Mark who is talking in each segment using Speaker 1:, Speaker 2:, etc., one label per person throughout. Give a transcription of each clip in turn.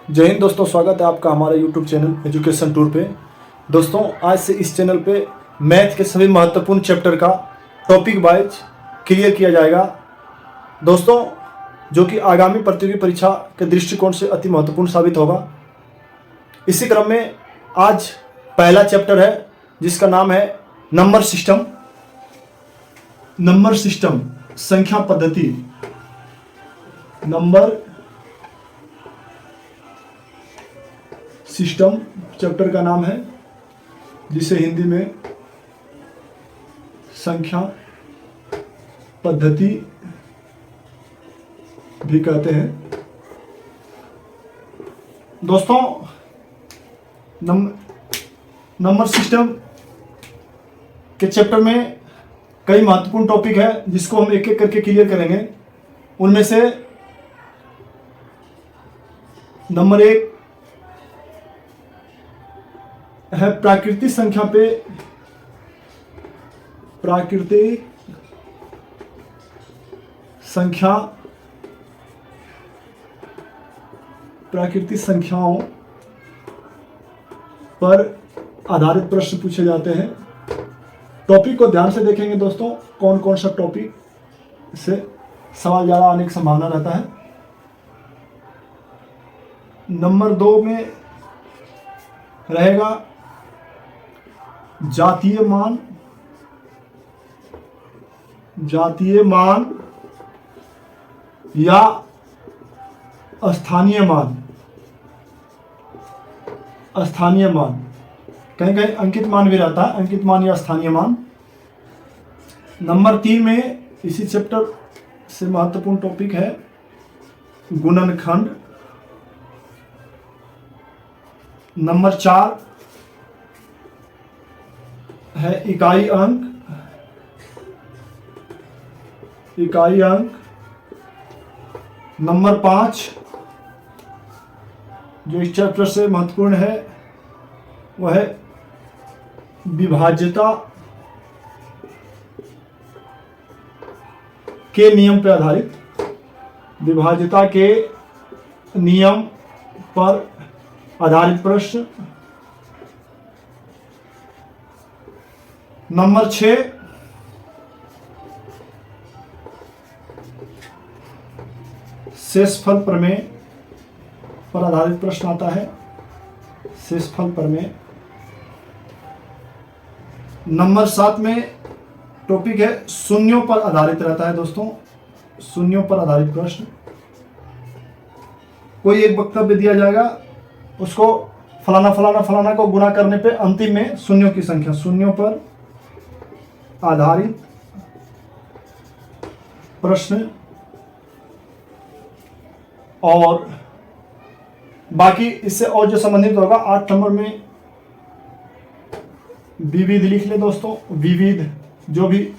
Speaker 1: जय हिंद दोस्तों, स्वागत है आपका हमारे YouTube चैनल एजुकेशन टूर पे। दोस्तों, आज से इस चैनल पे मैथ के सभी महत्वपूर्ण चैप्टर का टॉपिक वाइज क्लियर किया जाएगा दोस्तों, जो कि आगामी प्रतियोगी परीक्षा के दृष्टिकोण से अति महत्वपूर्ण साबित होगा। इसी क्रम में आज पहला चैप्टर है जिसका नाम है नंबर सिस्टम संख्या पद्धति। नंबर सिस्टम चैप्टर का नाम है, जिसे हिंदी में संख्या पद्धति भी कहते हैं। दोस्तों, नंबर सिस्टम के चैप्टर में कई महत्वपूर्ण टॉपिक है जिसको हम एक एक करके क्लियर करेंगे। उनमें से नंबर 1 है प्राकृतिक संख्या पे प्राकृतिक संख्याओं पर आधारित प्रश्न पूछे जाते हैं। टॉपिक को ध्यान से देखेंगे दोस्तों, कौन कौन सा टॉपिक से सवाल ज़्यादा आने की संभावना रहता है। नंबर 2 में रहेगा जातीय मान या स्थानीय मान। कहीं कहीं अंकित मान भी रहता है, अंकित मान या स्थानीय मान। नंबर 3 में इसी चैप्टर से महत्वपूर्ण टॉपिक है गुणनखंड। नंबर 4 है इकाई अंक। नंबर 5 जो इस चैप्टर से महत्वपूर्ण है वह है विभाज्यता के नियम पर आधारित। विभाज्यता के नियम पर आधारित प्रश्न। नंबर 6 शेषफल प्रमेय पर आधारित प्रश्न आता है। शेषफल प्रमेय। नंबर 7 में टॉपिक है शून्यों पर आधारित रहता है दोस्तों, शून्यों पर आधारित प्रश्न। कोई एक वक्तव्य दिया जाएगा, उसको फलाना फलाना फलाना को गुणा करने पे अंतिम में शून्यों की संख्या, शून्यों पर आधारित प्रश्न। और बाकी इससे और जो संबंधित होगा 8 नंबर में विविध लिख ले दोस्तों। विविध जो भी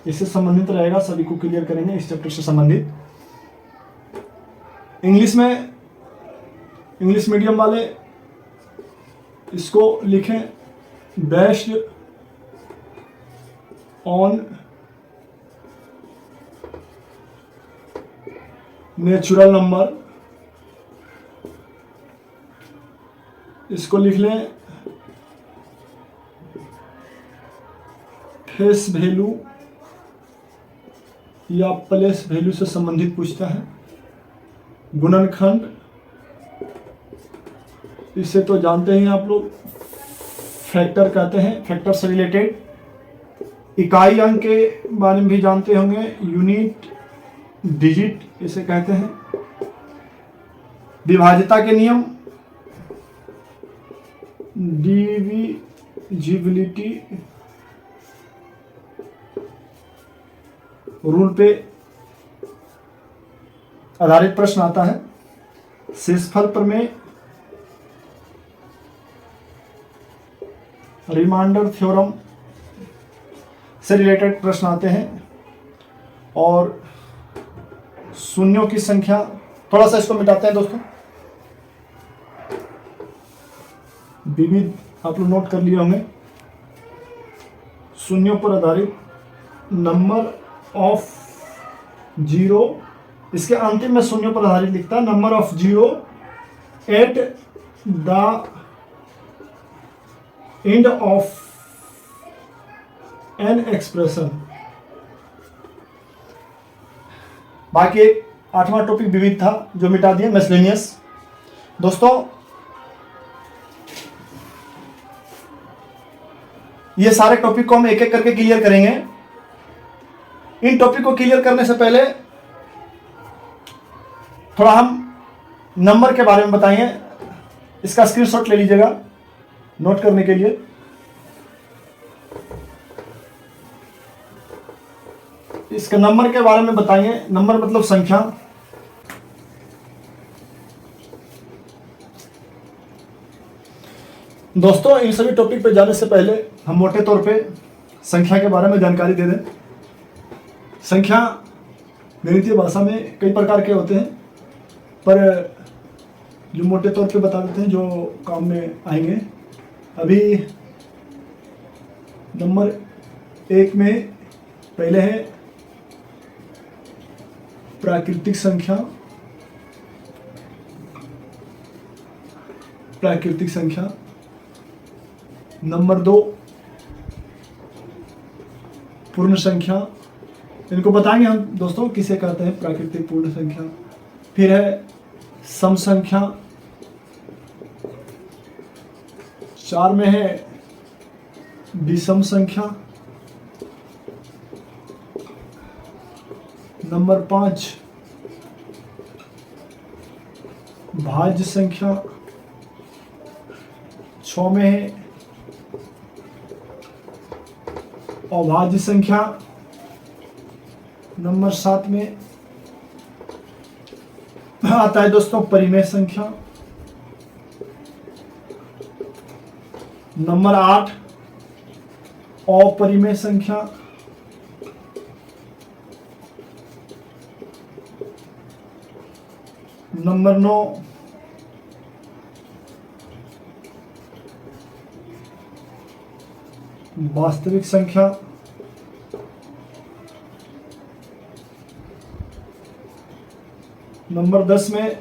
Speaker 1: इससे संबंधित रहेगा सभी को क्लियर करेंगे इस चैप्टर से संबंधित। इंग्लिश मीडियम वाले इसको लिखें बेस्ड ऑन नेचुरल नंबर। इसको लिख लें फेस वैल्यू या प्लेस वैल्यू से संबंधित पूछता है। गुणनखंड, इसे तो जानते हैं आप लोग, फैक्टर कहते हैं, फैक्टर से रिलेटेड। इकाई अंक के बारे में भी जानते होंगे, यूनिट डिजिट इसे कहते हैं। विभाज्यता के नियम, डिविजिबिलिटी रूल पे आधारित प्रश्न आता है। शेषफल प्रमेय, रिमाइंडर थ्योरम से रिलेटेड प्रश्न आते हैं। और शून्यों की संख्या, थोड़ा सा इसको मिटाते हैं दोस्तों। विविध आप लोग नोट कर लिए होंगे। शून्यों पर आधारित नंबर ऑफ जीरो, इसके अंतिम में शून्यों पर आधारित लिखता है number of zero at the end of an expression. बाकी एक 8वां टॉपिक विविध था जो मिटा दिए, मिसलेनियस। दोस्तों ये सारे टॉपिक को हम एक एक करके क्लियर करेंगे। इन टॉपिक को क्लियर करने से पहले थोड़ा हम नंबर के बारे में बताएंगे। इसका स्क्रीनशॉट ले लीजिएगा नोट करने के लिए। इसके नंबर के बारे में बताएंगे। नंबर मतलब संख्या। दोस्तों इन सभी टॉपिक पे जाने से पहले हम मोटे तौर पे संख्या के बारे में जानकारी दे दें। संख्या गणितीय भाषा में कई प्रकार के होते हैं, पर जो मोटे तौर पे बता देते हैं जो काम में आएंगे। अभी नंबर 1 में पहले है प्राकृतिक संख्या। प्राकृतिक संख्या। नंबर 2 पूर्ण संख्या। इनको बताएंगे हम दोस्तों किसे कहते हैं प्राकृतिक पूर्ण संख्या। फिर है सम संख्या। 4 में है विषम संख्या। नंबर 5 भाज्य संख्या। 6 में है अभाज्य संख्या। नंबर 7 में आता है दोस्तों परिमेय संख्या। नंबर 8 अपरिमेय संख्या। नंबर 9 वास्तविक संख्या। नंबर 10 में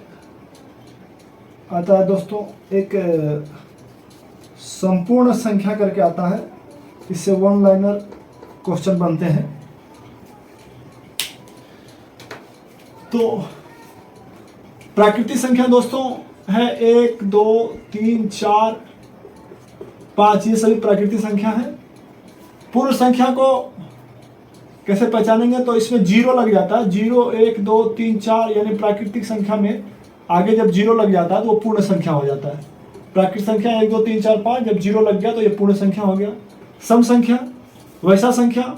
Speaker 1: आता है दोस्तों एक संपूर्ण संख्या करके आता है। इससे वन लाइनर क्वेश्चन बनते हैं। तो प्राकृतिक संख्या दोस्तों है 1 2 3 4 5, ये सभी प्राकृतिक संख्या है। पूर्ण संख्या को कैसे पहचानेंगे, तो इसमें 0 लग जाता है। 0 1 2 3 4 यानी प्राकृतिक संख्या में आगे जब 0 लग जाता है तो वो पूर्ण संख्या हो जाता है। प्राकृतिक संख्या 1 2 3 4 5, जब 0 लग गया तो ये पूर्ण संख्या हो गया। सम संख्या वैसा संख्या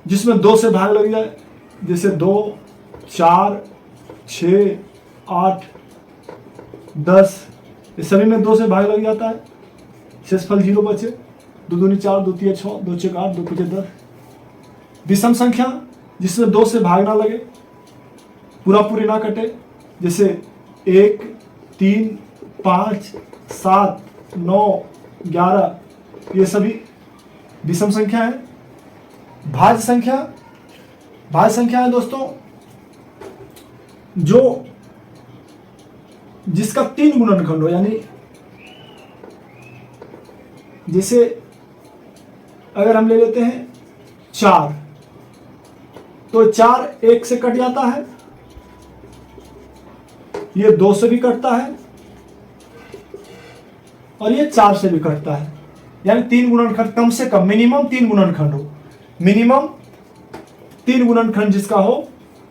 Speaker 1: जिसमें 2 से भाग लग जाए, जैसे 2 4 6 8 10, ये सभी में 2 से भाग लग जाता है। शेषफल 0 बचे। 2 दूनी 4 2 3 6 2 6 8 2 5 10। विषम संख्या जिसमें 2 से भाग ना लगे, पूरा पूरी ना कटे, जैसे 1 3 5 7 9 11, ये सभी विषम संख्या है। भाज्य संख्या। भाज्य संख्या है दोस्तों जो जिसका 3 गुणनखंड हो, यानी जैसे अगर हम ले लेते हैं 4, तो 4 1 से कट जाता है, ये 2 से भी कटता है और ये 4 से भी कटता है। यानी 3 गुणनखंड कम से कम, मिनिमम 3 गुणनखंड हो। मिनिमम 3 गुणनखंड जिसका हो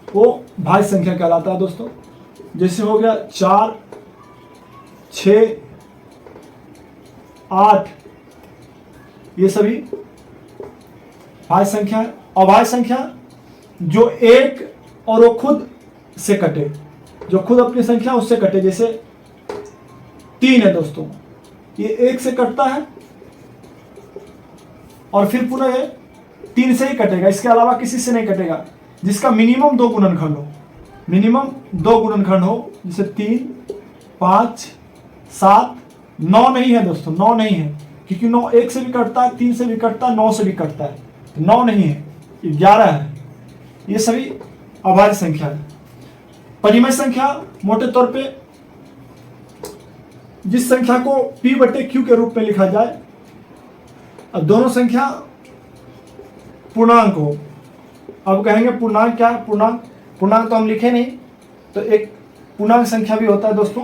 Speaker 1: वो भाज्य संख्या कहलाता है दोस्तों। जैसे हो गया 4 6 8, ये सभी भाज्य संख्या है। अभाज्य संख्या जो 1 और वो खुद से कटे, जो खुद अपनी संख्या उससे कटे, जैसे 3 है दोस्तों, ये 1 से कटता है और फिर पुनः ये 3 से ही कटेगा, इसके अलावा किसी से नहीं कटेगा। जिसका मिनिमम 2 गुणनखंड हो, मिनिमम 2 गुणनखंड हो, जैसे 3 5 7 9 नहीं है दोस्तों, 9 नहीं है, क्योंकि 9 1 से भी कटता है, 3 से भी कटता है, 9 से भी कटता है, तो 9 नहीं है, 11 है। ये सभी अभाज्य संख्या है। परिमेय संख्या मोटे तौर पे जिस संख्या को p बटे q के रूप में लिखा जाए, अब दोनों संख्या पूर्णांक हो। अब कहेंगे पूर्णांक क्या है? पूर्णांक तो हम लिखे नहीं, तो एक पूर्णांक संख्या भी होता है दोस्तों,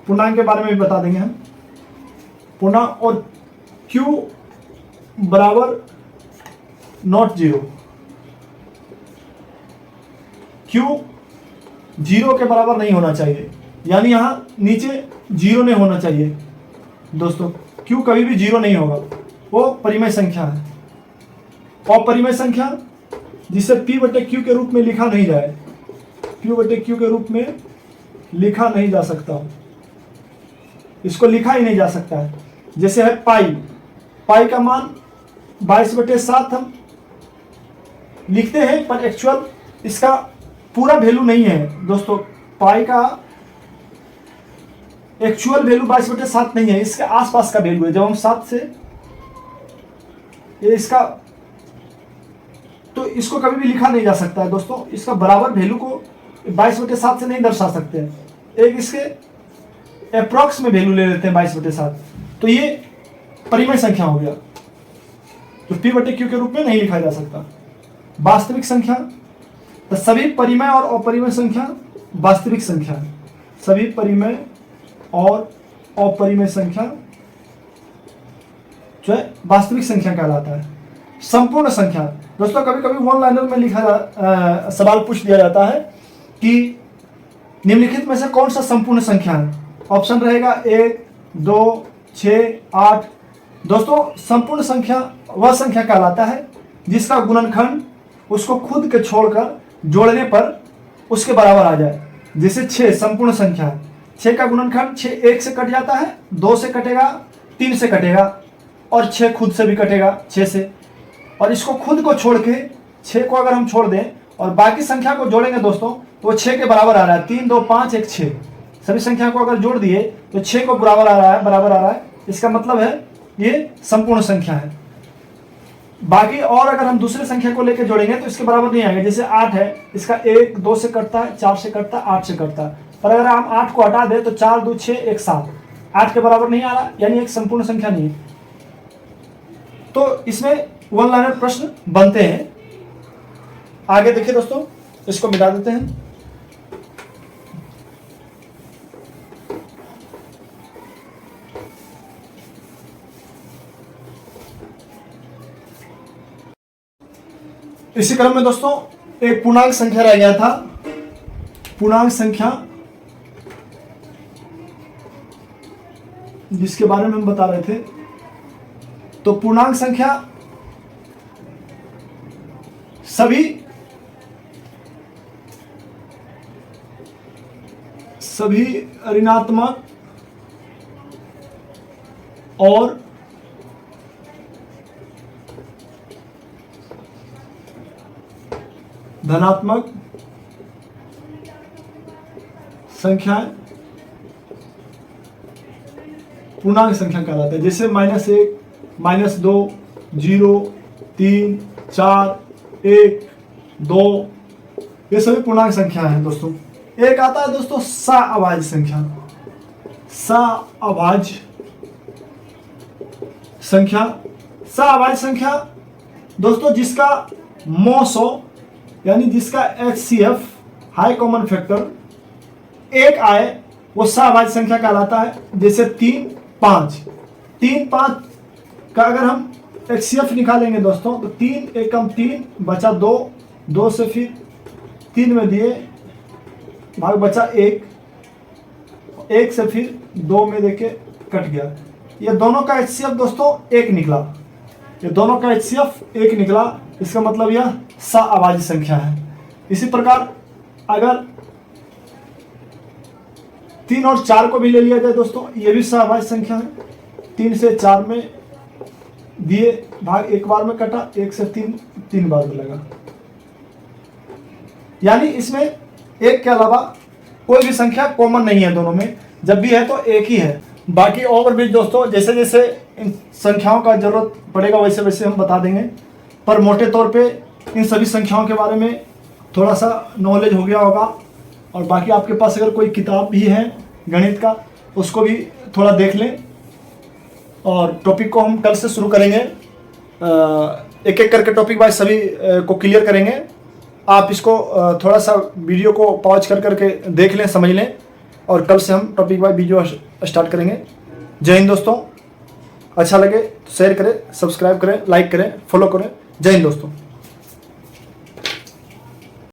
Speaker 1: पूर्णांक के बारे में भी बता देंगे हम। पूर्णांक और q बराबर नॉट जीरो, q जीरो के बराबर नहीं होना चाहिए, यानी यहां नीचे जीरो नहीं होना चाहिए दोस्तों। q कभी भी जीरो नहीं होगा, वो परिमेय संख्या है। अपरिमेय संख्या जिसे p बटे q के रूप में लिखा नहीं जाए, p बटे q के रूप में लिखा नहीं जा सकता, इसको लिखा ही नहीं जा सकता है। जैसे है पाई का मान 22/7 हम लिखते हैं, पर एक्चुअल इसका पूरा वैल्यू नहीं है दोस्तों। पाई का एक्चुअल वैल्यू 22/7 नहीं है, इसके आसपास का वैल्यू है। जब हम 7 से ये इसका, तो इसको कभी भी लिखा नहीं जा सकता है दोस्तों। इसका बराबर वैल्यू को 22/7 से नहीं दर्शा सकते हैं। एक इसके अप्रॉक्स में वैल्यू ले लेते हैं 22/7, तो ये परिमेय संख्या हो गया, तो p बटे q के रूप में नहीं लिखा जा सकता। वास्तविक संख्या, तो सभी परिमेय और अपरिमेय संख्या वास्तविक संख्या है। सभी परिमेय और अपरिमेय संख्या जो है वास्तविक संख्या कहलाता है। संपूर्ण संख्या दोस्तों, कभी कभी वन लाइनर में लिखा सवाल पूछ दिया जाता है कि निम्नलिखित में से कौन सा संपूर्ण संख्या है। ऑप्शन रहेगा 1, 2, 6, 8। दोस्तों संपूर्ण संख्या वह संख्या कहलाता है जिसका गुणनखंड उसको खुद के छोड़कर जोड़ने पर उसके बराबर आ जाए। जैसे 6 संपूर्ण संख्या है, 6 का गुणनखंड 6 1 से कट जाता है, 2 से कटेगा, 3 से कटेगा और 6 खुद से भी कटेगा 6 से। और इसको खुद को छोड़ के 6 को अगर हम छोड़ दें और बाकी संख्या को जोड़ेंगे दोस्तों, तो 6 के बराबर आ रहा है। 3, 2, 5, 1, 6 सभी संख्या को अगर जोड़ दिए तो 6 को बराबर आ रहा है। इसका मतलब है ये संपूर्ण संख्या है। बाकी और अगर हम दूसरे संख्या को लेकर जोड़ेंगे तो इसके बराबर नहीं आएगा। जैसे 8 है, इसका 1 2 से कटता है, 4 से कटता है, 8 से कटता है। पर अगर हम 8 को हटा दें तो 4 2 6 1 7, 8 के बराबर नहीं आ रहा, यानी एक संपूर्ण संख्या नहीं है। तो इसमें वन लाइनर प्रश्न बनते हैं। आगे देखिए दोस्तों, इसको मिटा देते हैं। इसी क्रम में दोस्तों एक पूर्णांक संख्या रह गया था। पूर्णांक संख्या जिसके बारे में हम बता रहे थे, तो पूर्णांक संख्या सभी ऋणात्मक और धनात्मक संख्याएं पूर्णांक संख्या कहलाता है। जैसे -1, -2, 0, 3, 4, 1, 2, ये सभी पूर्णांक संख्या हैं दोस्तों। एक आता है दोस्तों सअभाज्य संख्या। सअभाज्य संख्या दोस्तों जिसका मॉस हो, यानी जिसका HCF हाई कॉमन फैक्टर 1 आए, वो सअभाज्य संख्या कहलाता है। जैसे 3, 5 का अगर हम HCF निकालेंगे दोस्तों, तो 3 एकम 3 बचा 2, 2 से फिर 3 में दिए भाग बचा 1, 1 से फिर 2 में देके कट गया। ये दोनों का HCF दोस्तों 1 निकला, ये दोनों का HCF 1 निकला। इसका मतलब यह सअभाज्य संख्या है। इसी प्रकार अगर 3 और 4 को भी ले लिया जाए दोस्तों, ये भी सअभाज्य संख्या है। 3 से 4 में दिए भाग 1 बार में कटा, 1 से 3 बार में लगा। यानी इसमें 1 के अलावा कोई भी संख्या कॉमन नहीं है दोनों में, जब भी है तो 1 ही है। बाकी और भी दोस्तों जैसे जैसे इन संख्याओं का जरूरत पड़ेगा वैसे वैसे हम बता देंगे, पर मोटे तौर पे इन सभी संख्याओं के बारे में थोड़ा सा नॉलेज हो गया होगा। और बाकी आपके पास अगर कोई किताब भी है गणित का, उसको भी थोड़ा देख लें। और टॉपिक को हम कल से शुरू करेंगे, एक एक करके टॉपिक वाइज सभी को क्लियर करेंगे। आप इसको थोड़ा सा वीडियो को पॉज कर करके देख लें, समझ लें, और कल से हम टॉपिक वाइज वीडियो स्टार्ट करेंगे। जय हिंद दोस्तों। अच्छा लगे तो शेयर करें, सब्सक्राइब करें, लाइक करें, फॉलो करें। जय हिंद दोस्तों।